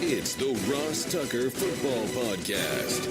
It's the Ross Tucker Football Podcast.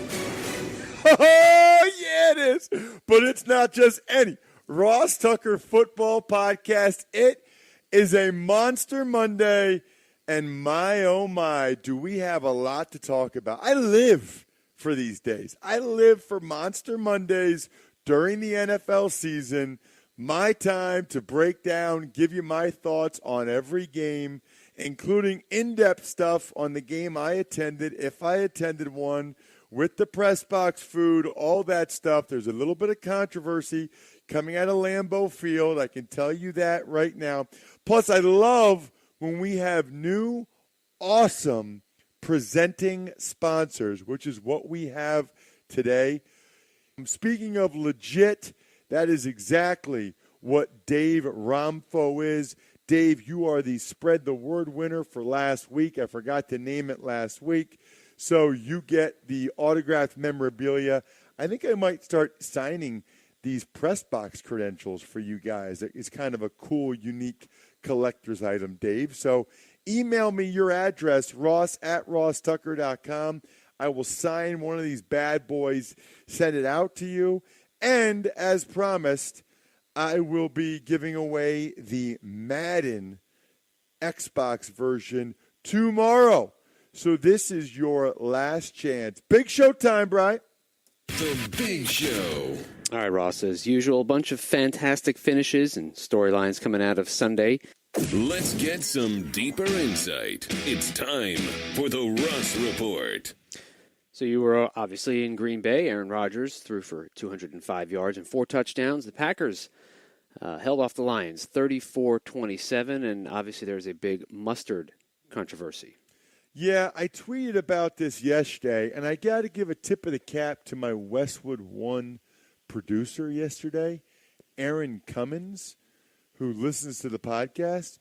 Oh, yeah, it is. But it's not just any Ross Tucker Football Podcast. It is a Monster Monday, and my, oh my, do we have a lot to talk about. I live for these days. I live for Monster Mondays during the NFL season. My time to break down, give you my thoughts on every game, including in-depth stuff on the game I attended, if I attended one, with the press box food, all that stuff. There's a little bit of controversy coming out of Lambeau Field. I can tell you that right now. Plus, I love when we have new, awesome presenting sponsors, which is what we have today. Speaking of legit, that is exactly what Dave Romfo is. Dave, you are the Spread the Word winner for last week. I forgot to name it last week. So you get the autographed memorabilia. I think I might start signing these press box credentials for you guys. It's kind of a cool, unique collector's item, Dave. So email me your address, ross@rosstucker.com. I will sign one of these bad boys, send it out to you. And as promised, I will be giving away the Madden Xbox version tomorrow. So this is your last chance. Big show time, Bri. The Big Show. All right, Ross, as usual, a bunch of fantastic finishes and storylines coming out of Sunday. Let's get some deeper insight. It's time for the Russ Report. So you were obviously in Green Bay. Aaron Rodgers threw for 205 yards and 4 touchdowns. The Packers held off the Lions 34-27, and obviously there's a big mustard controversy. Yeah, I tweeted about this yesterday, and I got to give a tip of the cap to my Westwood One producer yesterday, Aaron Cummins, who listens to the podcast.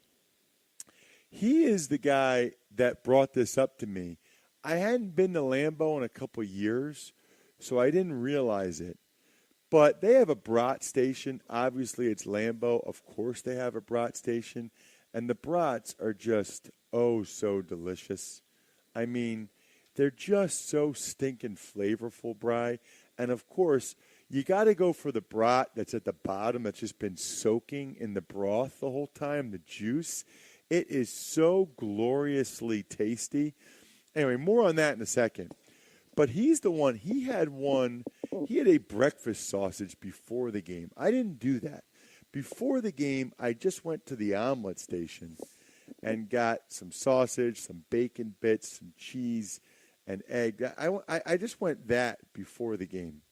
He is the guy that brought this up to me. I hadn't been to Lambeau in a couple years, so I didn't realize it. But they have a brat station. Obviously, it's Lambeau. Of course, they have a brat station. And the brats are just, oh, so delicious. I mean, they're just so stinking flavorful, Bri. And, of course, you got to go for the brat that's at the bottom that's just been soaking in the broth the whole time, the juice. It is so gloriously tasty. Anyway, more on that in a second. But he's the one, he had a breakfast sausage before the game. I didn't do that. Before the game, I just went to the omelet station and got some sausage, some bacon bits, some cheese, and egg. I just went that before the game.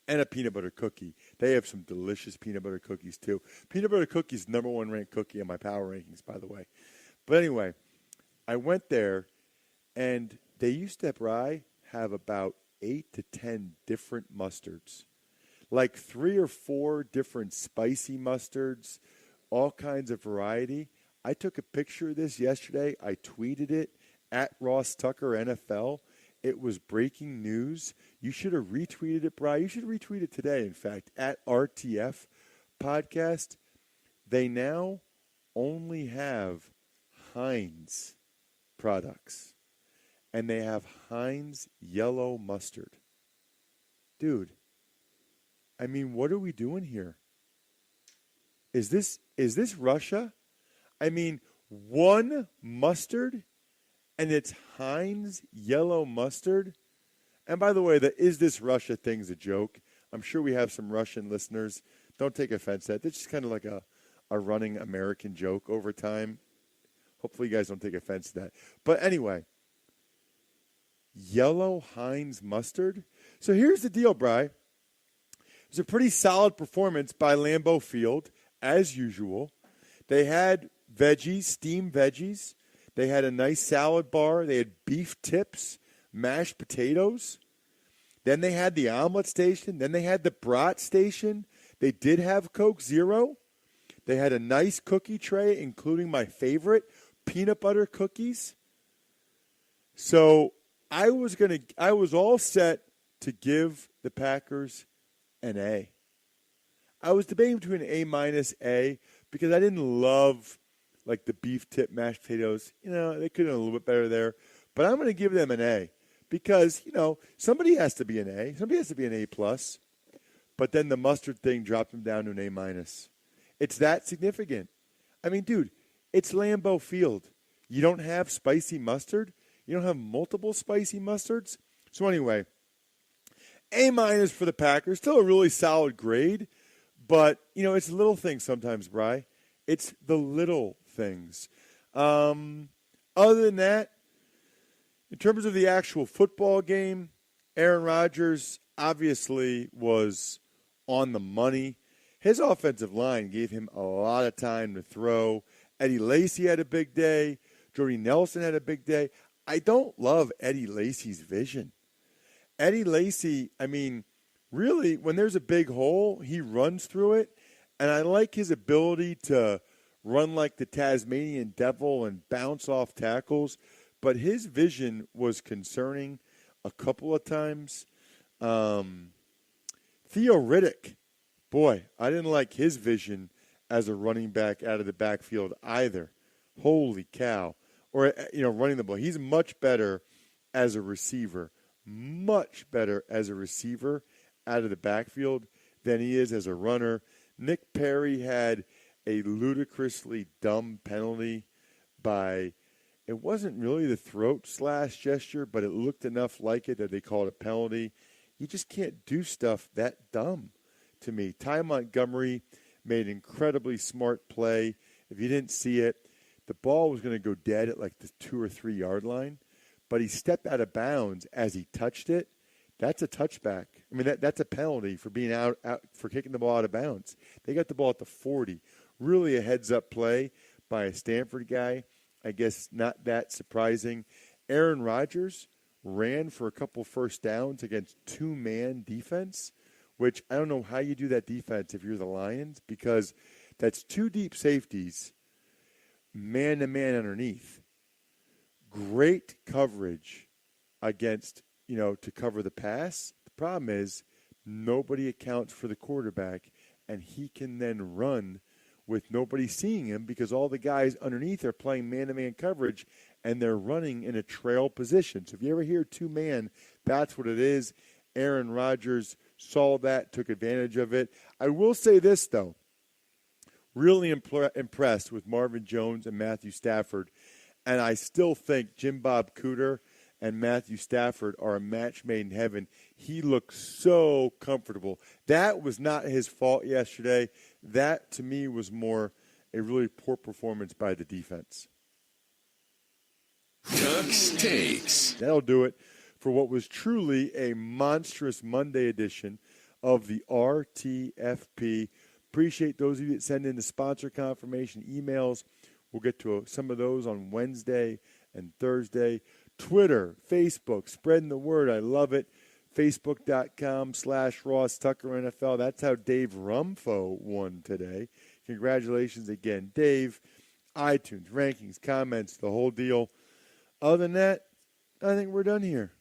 And a peanut butter cookie. They have some delicious peanut butter cookies, too. Peanut butter cookies, #1 ranked cookie in my power rankings, by the way. But anyway, I went there, and they used to, Bri, have about 8 to 10 different mustards. Like 3 or 4 different spicy mustards, all kinds of variety. I took a picture of this yesterday. I tweeted it at Ross Tucker NFL. It was breaking news. You should have retweeted it, Bri. You should retweet it today, in fact, at RTF Podcast. They now only have Heinz products. And they have Heinz yellow mustard. Dude, I mean, what are we doing here? Is this Russia? I mean, one mustard, and it's Heinz yellow mustard. And by the way, the "is this Russia" thing's a joke. I'm sure we have some Russian listeners. Don't take offense to that. It's just kind of like a running American joke over time. Hopefully you guys don't take offense to that. But anyway, yellow Heinz mustard. So here's the deal, Bri. It was a pretty solid performance by Lambeau Field, as usual. They had veggies, steamed veggies. They had a nice salad bar. They had beef tips, mashed potatoes. Then they had the omelet station. Then they had the brat station. They did have Coke Zero. They had a nice cookie tray, including my favorite, peanut butter cookies. So I was all set to give the Packers an A. I was debating between A- A because I didn't love like the beef tip mashed potatoes. You know, they could have done a little bit better there. But I'm going to give them an A because, somebody has to be an A. Somebody has to be an A+. But then the mustard thing dropped them down to an A-. It's that significant. I mean, dude, it's Lambeau Field. You don't have spicy mustard. You don't have multiple spicy mustards. So anyway, A- for the Packers. Still a really solid grade. But, it's the little things sometimes, Bri. It's the little things. Other than that, in terms of the actual football game, Aaron Rodgers obviously was on the money. His offensive line gave him a lot of time to throw. Eddie Lacy had a big day. Jordy Nelson had a big day. I don't love Eddie Lacy's vision. Eddie Lacy, really, when there's a big hole, he runs through it. And I like his ability to run like the Tasmanian devil and bounce off tackles. But his vision was concerning a couple of times. Theo Riddick, boy, I didn't like his vision as a running back out of the backfield either. Holy cow. Or, running the ball. He's much better as a receiver. Much better as a receiver out of the backfield than he is as a runner. Nick Perry had a ludicrously dumb penalty by, it wasn't really the throat slash gesture, but it looked enough like it that they called it a penalty. You just can't do stuff that dumb to me. Ty Montgomery made an incredibly smart play. If you didn't see it, the ball was going to go dead at like the 2 or 3 yard line, but he stepped out of bounds as he touched it. That's a touchback. That's a penalty for being out for kicking the ball out of bounds. They got the ball at the 40. Really a heads-up play by a Stanford guy. I guess not that surprising. Aaron Rodgers ran for a couple first downs against two-man defense, which I don't know how you do that defense if you're the Lions, because that's two deep safeties, man-to-man underneath. Great coverage against, to cover the pass. The problem is nobody accounts for the quarterback, and he can then run with nobody seeing him because all the guys underneath are playing man-to-man coverage, and they're running in a trail position. So if you ever hear two-man, that's what it is. Aaron Rodgers saw that, took advantage of it. I will say this, though. Really impressed with Marvin Jones and Matthew Stafford, and I still think Jim Bob Cooter and Matthew Stafford are a match made in heaven. He looks so comfortable. That was not his fault yesterday. That, to me, was more a really poor performance by the defense. Tux Takes. That'll do it for what was truly a monstrous Monday edition of the RTFP. Appreciate those of you that send in the sponsor confirmation emails. We'll get to some of those on Wednesday and Thursday. Twitter, Facebook, spreading the word. I love it. Facebook.com/Ross Tucker NFL. That's how Dave Rumfo won today. Congratulations again, Dave. iTunes, rankings, comments, the whole deal. Other than that, I think we're done here.